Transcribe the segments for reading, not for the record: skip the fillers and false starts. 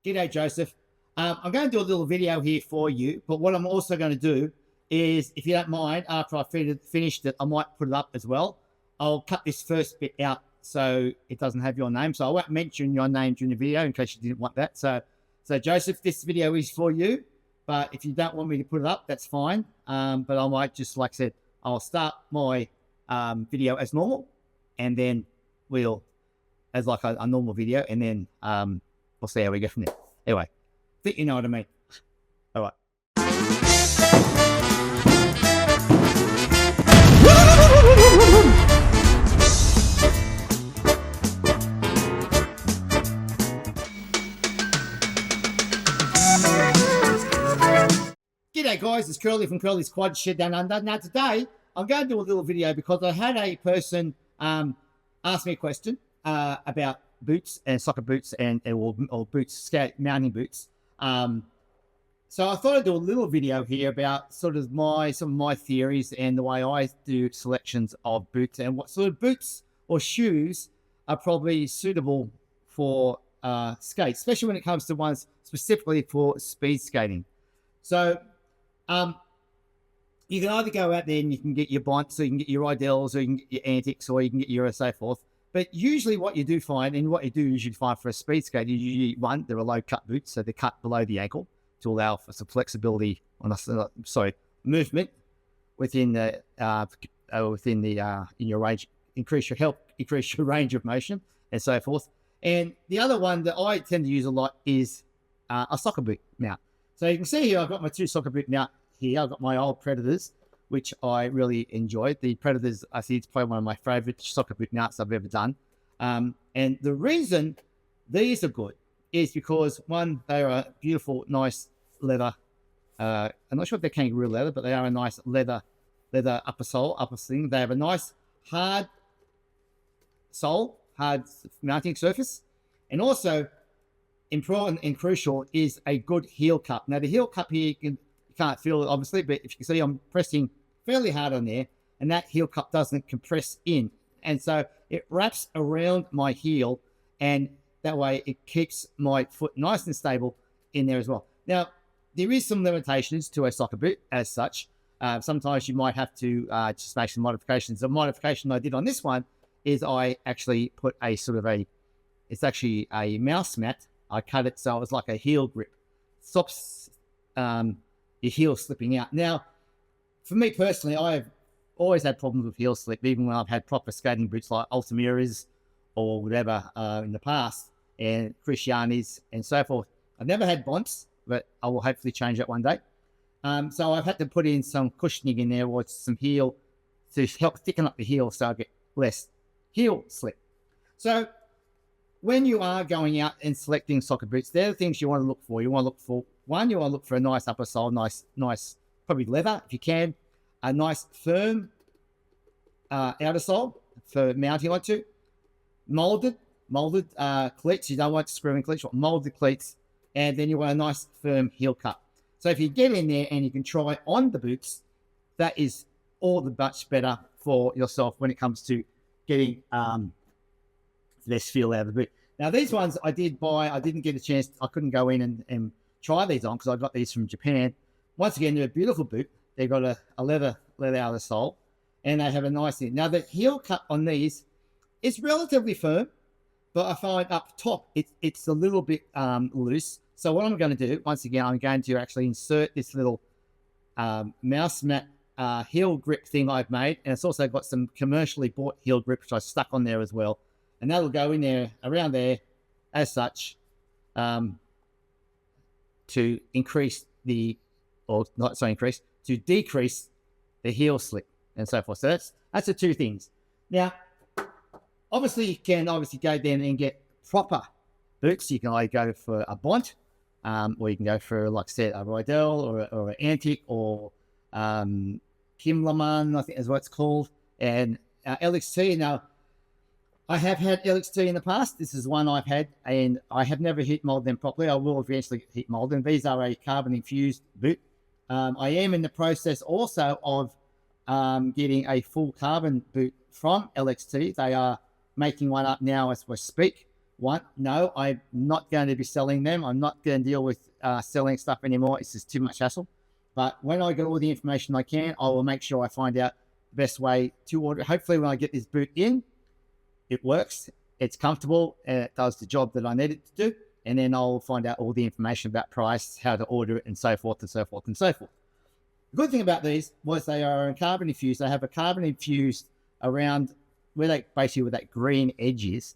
G'day, Joseph. I'm going to do a little video here for you, but what I'm also going to do is, if you don't mind, after I finished it, I might put it up as well. I'll cut this first bit out so it doesn't have your name. So I won't mention your name during the video in case you didn't want that. So Joseph, this video is for you, but if you don't want me to put it up, that's fine. But I might just, like I said, I'll start my video as normal, and then we'll, as like a normal video, and then we'll see how we go from there. Anyway, I think you know what I mean. All right. G'day guys, it's Curly from Curly's Quad Shed Down Under. Now today, I'm going to do a little video because I had a person ask me a question about boots and soccer boots or boots, skate mounting boots. So I thought I'd do a little video here about sort of some of my theories and the way I do selections of boots and what sort of boots or shoes are probably suitable for skates, especially when it comes to ones specifically for speed skating. So you can either go out there and you can get your Bonts, or you can get your Idells, or you can get your Antics, or you can get your so forth. But usually what you do find, and what you do usually find for a speed skate, is usually, one, they're a low cut boot, so they're cut below the ankle to allow for some flexibility on movement within the in your range, increase your range of motion and so forth. And the other one that I tend to use a lot is a soccer boot mount. So you can see here, I've got my two soccer boot mount here. I've got my old Predators, which I really enjoyed. The Predators, I think it's probably one of my favorite soccer boot mounts I've ever done. And the reason these are good is because, one, they are a beautiful, nice leather. I'm not sure if they're kangaroo leather, but they are a nice leather upper thing. They have a nice hard sole, hard mounting surface. And also, important and crucial is a good heel cup. Now, the heel cup here, you can't feel it, obviously, but if you can see, I'm pressing fairly hard on there, and that heel cup doesn't compress in. And so it wraps around my heel, and that way it keeps my foot nice and stable in there as well. Now, there is some limitations to a soccer boot as such. Sometimes you might have to just make some modifications. The modification I did on this one is I actually put it's actually a mouse mat. I cut it so it was like a heel grip. Stops your heel slipping out. Now, for me personally, I've always had problems with heel slip, even when I've had proper skating boots like Altamiras or whatever in the past, and Christianis and so forth. I've never had Bonts, but I will hopefully change that one day. So I've had to put in some cushioning in there, or some heel, to help thicken up the heel so I get less heel slip. So when you are going out and selecting soccer boots, they're the things you want to look for. You want to look for, one, you want to look for a nice upper sole, nice, probably leather if you can, a nice firm outer sole for mounting onto, molded cleats. You don't want screwing cleats, you want molded cleats, and then you want a nice firm heel cup. So if you get in there and you can try on the boots, that is all the much better for yourself when it comes to getting less feel out of the boot. Now, these ones I did buy, I didn't get a chance, I couldn't go in and try these on because I got these from Japan. Once again, they're a beautiful boot. They've got a leather outer sole, and they have a nice thing. Now, the heel cup on these is relatively firm, but I find up top it's a little bit loose. So what I'm going to do, once again, I'm going to actually insert this little mouse mat heel grip thing I've made, and it's also got some commercially bought heel grip which I stuck on there as well, and that'll go in there, around there, as such, to decrease the heel slip and so forth. So that's the two things. Now, obviously you can go down and get proper boots. You can either go for a Bont, or you can go for, like I said, a Riedel or an Antic, or Kimlerman, I think is what it's called, and LXT. Now, I have had LXT in the past. This is one I've had, and I have never heat molded them properly. I will eventually heat mold them. These are a carbon infused boot. I am in the process also of getting a full carbon boot from LXT. They are making one up now as we speak. One, no, I'm not going to be selling them. I'm not going to deal with selling stuff anymore. It's just too much hassle. But when I get all the information I can, I will make sure I find out the best way to order. Hopefully, when I get this boot in, it works, it's comfortable, and it does the job that I need it to do. And then I'll find out all the information about price, how to order it, and so forth and so forth and so forth. The good thing about these was they are carbon infused. They have a carbon infused around where they basically where that green edge is.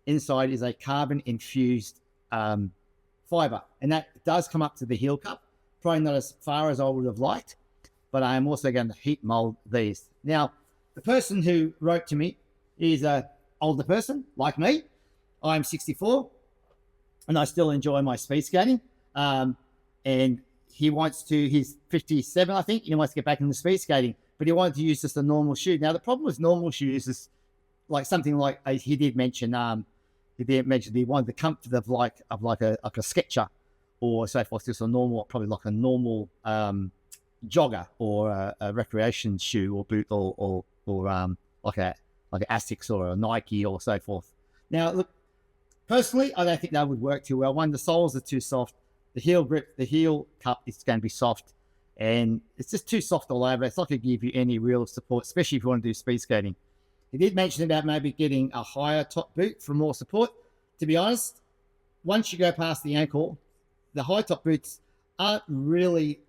Inside is a carbon infused fiber, and that does come up to the heel cup. Probably not as far as I would have liked, but I am also going to heat mold these. Now, the person who wrote to me is an older person like me. I'm 64, and I still enjoy my speed skating. And he wants to, he's 57, I think. He wants to get back into speed skating, but he wanted to use just a normal shoe. Now, the problem with normal shoes is like something like he did mention. He wanted the comfort of like a Sketcher or so forth, just a normal, probably like a normal jogger or a recreation shoe or boot or like an Asics or a Nike or so forth. Now, look, personally, I don't think that would work too well. One, the soles are too soft. The heel grip, the heel cup is going to be soft, and it's just too soft all over. It's not going to give you any real support, especially if you want to do speed skating. He did mention about maybe getting a higher top boot for more support. To be honest, once you go past the ankle, the high top boots aren't really,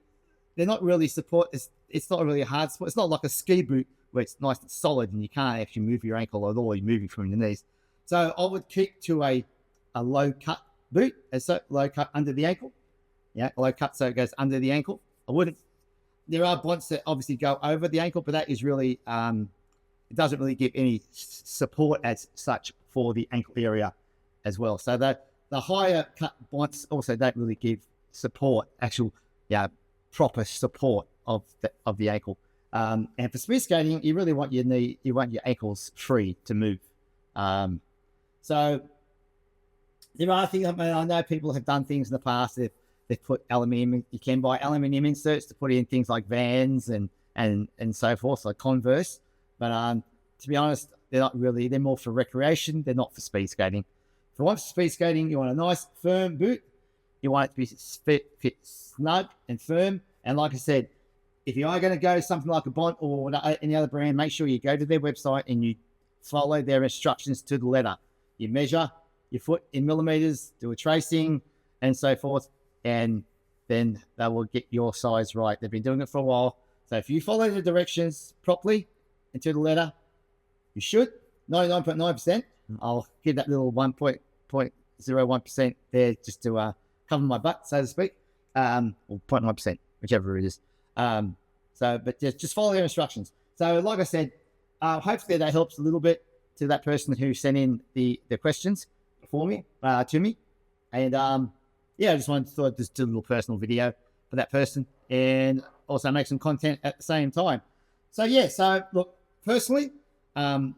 they're not really support. It's not really a hard support. It's not like a ski boot where it's nice and solid and you can't actually move your ankle at all. You're moving from your knees. So I would keep to a low cut boot, low cut under the ankle. Yeah, low cut so it goes under the ankle. I wouldn't, there are bonds that obviously go over the ankle, but that is really, it doesn't really give any support as such for the ankle area as well. So the higher cut bonds also don't really give support, actual, proper support of the ankle. And for speed skating, you really want your ankles free to move. So there are things. I mean, I know people have done things in the past. They've put aluminium. You can buy aluminium inserts to put in things like Vans and so forth, like Converse. But to be honest, they're not really. They're more for recreation. They're not for speed skating. If you want speed skating, you want a nice firm boot. You want it to be fit snug and firm. And like I said, if you are going to go something like a Bont or any other brand, make sure you go to their website and you follow their instructions to the letter. You measure your foot in millimeters, do a tracing, and so forth, and then they will get your size right. They've been doing it for a while. So if you follow the directions properly and to the letter, you should. 99.9%. I'll give that little 1.01% there just to cover my butt, so to speak, or 0.9%, whichever it is. But just follow their instructions. So like I said, hopefully that helps a little bit to that person who sent in the questions for me, to me. And I just wanted to just do a little personal video for that person and also make some content at the same time. So so look, personally, I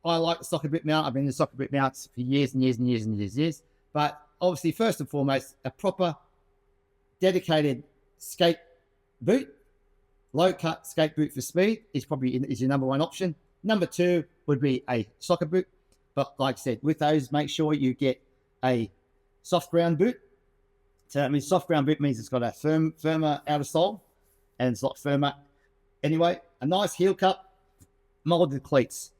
like the socket boot mount. I've been in the socket boot mounts for years and years and years and years. But obviously, first and foremost, a proper dedicated skate boot, low cut skate boot for speed is your number one option. Number two would be a socket boot. But like I said, with those, make sure you get a soft ground boot. So that means soft ground boot means it's got a firmer outer sole and it's a lot firmer. Anyway, a nice heel cup, molded cleats.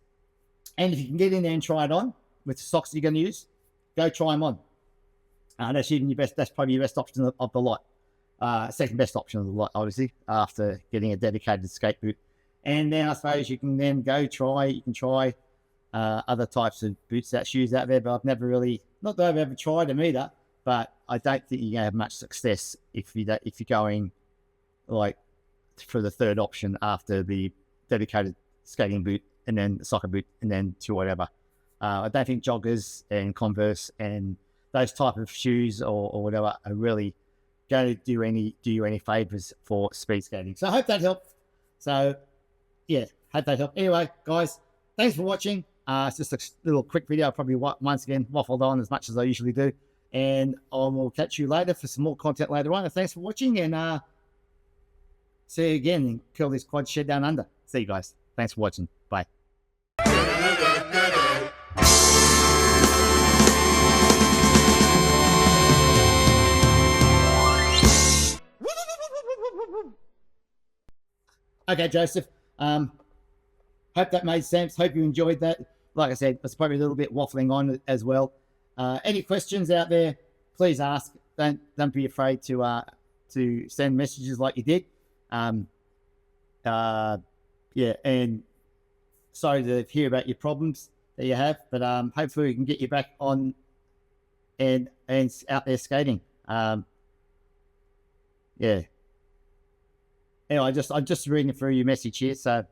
And if you can get in there and try it on with the socks you're going to use, go try them on. That's even your best. That's probably your best option of the lot. Second best option of the lot, obviously, after getting a dedicated skate boot. And then I suppose you can then go try. You can try other types of boots, shoes out there. But I've never really, not that I've ever tried them either. But I don't think you're going to have much success if you're going like for the third option after the dedicated skating boot and then the soccer boot and then to whatever. I don't think joggers and Converse and those type of shoes or whatever are really going to do you any favors for speed skating. So I hope that helped. So hope that helped. Anyway, guys, thanks for watching. It's just a little quick video. I probably once again waffled on as much as I usually do. And I will catch you later for some more content later on. And thanks for watching, and see you again and kill this quad shed down under. See you guys. Thanks for watching. Bye. Okay, Joseph. Hope that made sense. Hope you enjoyed that. Like I said, it's probably a little bit waffling on as well. Any questions out there, please ask. Don't be afraid to send messages like you did. Yeah, and sorry to hear about your problems that you have, but hopefully we can get you back on and out there skating. Yeah. Anyway, I'm just reading through your message here. So,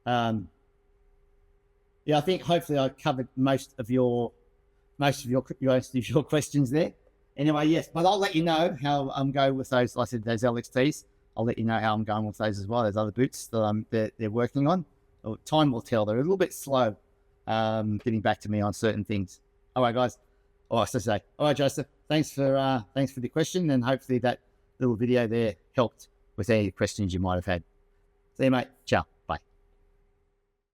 yeah, I think hopefully I covered most of your questions there. Anyway, yes, but I'll let you know how I'm going with those. Like I said, those LXTs. I'll let you know how I'm going with those as well. Those other boots that they're working on. Well, time will tell. They're a little bit slow getting back to me on certain things. All right, guys. Oh, I should say. All right, Joseph. Thanks for the question, and hopefully that little video there helped with any questions you might have had. See you, mate. Ciao.